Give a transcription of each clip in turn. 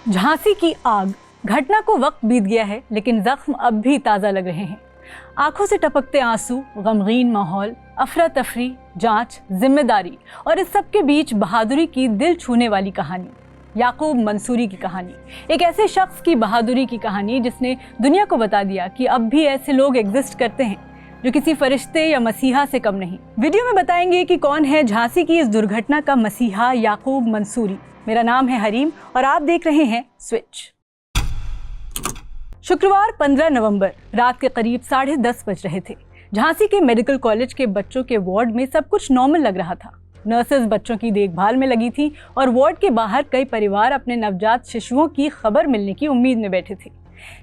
झांसी की आग, घटना को वक्त बीत गया है लेकिन जख्म अब भी ताज़ा लग रहे हैं। आंखों से टपकते आंसू, गमगीन माहौल, अफरा तफरी, जांच, जिम्मेदारी और इस सब के बीच बहादुरी की दिल छूने वाली कहानी। याकूब मंसूरी की कहानी, एक ऐसे शख्स की बहादुरी की कहानी जिसने दुनिया को बता दिया कि अब भी ऐसे लोग एग्जिस्ट करते हैं जो किसी फरिश्ते या मसीहा से कम नहीं। वीडियो में बताएंगे कि कौन है झांसी की इस दुर्घटना का मसीहा याकूब मंसूरी। मेरा नाम है हरीम और आप देख रहे हैं स्विच। शुक्रवार 15 नवंबर रात के करीब 10:30 बज रहे थे। झांसी के मेडिकल कॉलेज के बच्चों के वार्ड में सब कुछ नॉर्मल लग रहा था। नर्सेज बच्चों की देखभाल में लगी थी और वार्ड के बाहर कई परिवार अपने नवजात शिशुओं की खबर मिलने की उम्मीद में बैठे थे।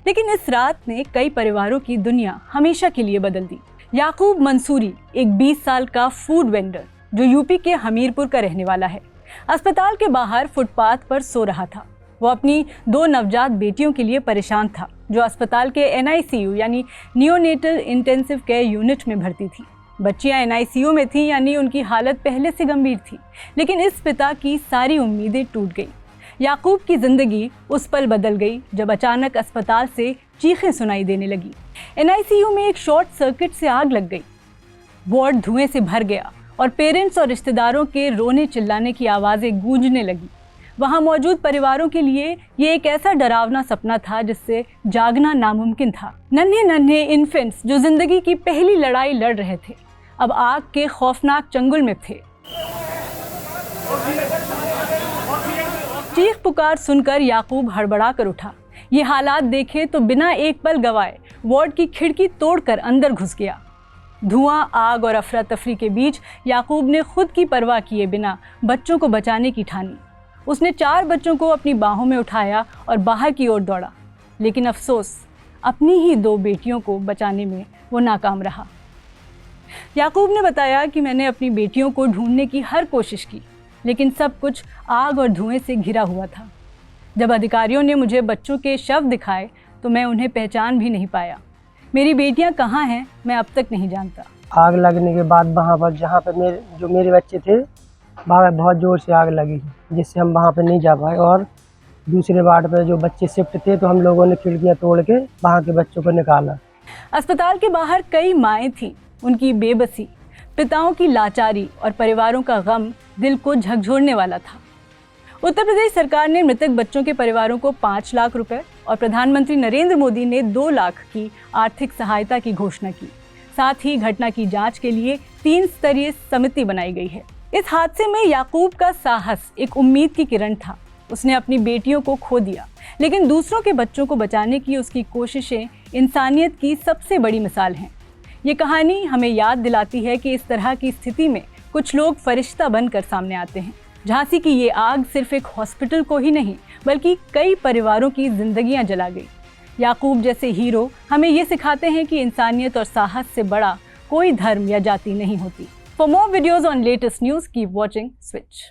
लेकिन इस रात ने कई परिवारों की दुनिया हमेशा के लिए बदल दी। याकूब मंसूरी एक 20 साल का फूड वेंडर जो यूपी के हमीरपुर का रहने वाला है, अस्पताल के बाहर फुटपाथ पर सो रहा था। वो अपनी 2 नवजात बेटियों के लिए परेशान था जो अस्पताल के NICU यानी नियोनेटल इंटेंसिव केयर यूनिट में भर्ती थी। बच्चियां NICU में थीं यानी उनकी हालत पहले से गंभीर थी, लेकिन इस पिता की सारी उम्मीदें टूट गई। याकूब की जिंदगी उस पल बदल गई जब अचानक अस्पताल से चीखें सुनाई देने लगी। NICU में एक शॉर्ट सर्किट से आग लग गई। वार्ड धुएं से भर गया और पेरेंट्स और रिश्तेदारों के रोने चिल्लाने की आवाज़ें गूंजने लगी। वहाँ मौजूद परिवारों के लिए ये एक ऐसा डरावना सपना था जिससे जागना नामुमकिन था। नन्हे नन्हे इन्फेंट्स जो जिंदगी की पहली लड़ाई लड़ रहे थे, अब आग के खौफनाक चंगुल में थे। चीख पुकार सुनकर याकूब हड़बड़ा कर उठा। ये हालात देखे तो बिना एक पल गवाए वार्ड की खिड़की तोड़कर अंदर घुस गया। धुआं, आग और अफरा तफरी के बीच याकूब ने खुद की परवाह किए बिना बच्चों को बचाने की ठानी। उसने 4 बच्चों को अपनी बाहों में उठाया और बाहर की ओर दौड़ा, लेकिन अफसोस अपनी ही 2 बेटियों को बचाने में वो नाकाम रहा। याकूब ने बताया कि मैंने अपनी बेटियों को ढूंढने की हर कोशिश की, लेकिन सब कुछ आग और धुएं से घिरा हुआ था। जब अधिकारियों ने मुझे बच्चों के शव दिखाए तो मैं उन्हें पहचान भी नहीं पाया। मेरी बेटियां कहाँ हैं मैं अब तक नहीं जानता। आग लगने के बाद वहाँ पर जहाँ पे मेरे बच्चे थे वहाँ पे बहुत ज़ोर से आग लगी, जिससे हम वहाँ पे नहीं जा पाए। और दूसरे वार्ड पे जो बच्चे शिफ्ट थे तो हम लोगों ने खिड़कियाँ तोड़ के वहाँ के बच्चों को निकाला। अस्पताल के बाहर कई माएँ थीं। उनकी बेबसी, पिताओं की लाचारी और परिवारों का गम दिल को झकझोरने वाला था। उत्तर प्रदेश सरकार ने मृतक बच्चों के परिवारों को 5 लाख रुपए और प्रधानमंत्री नरेंद्र मोदी ने 2 लाख की आर्थिक सहायता की घोषणा की। साथ ही घटना की जांच के लिए 3 स्तरीय समिति बनाई गई है। इस हादसे में याकूब का साहस एक उम्मीद की किरण था। उसने अपनी बेटियों को खो दिया, लेकिन दूसरों के बच्चों को बचाने की उसकी कोशिशें इंसानियत की सबसे बड़ी मिसाल हैं। ये कहानी हमें याद दिलाती है कि इस तरह की स्थिति में कुछ लोग फरिश्ता बनकर सामने आते हैं। झांसी की ये आग सिर्फ एक हॉस्पिटल को ही नहीं बल्कि कई परिवारों की जिंदगियां जला गई। याकूब जैसे हीरो हमें ये सिखाते हैं कि इंसानियत और साहस से बड़ा कोई धर्म या जाति नहीं होती। For more videos on latest news keep watching switch.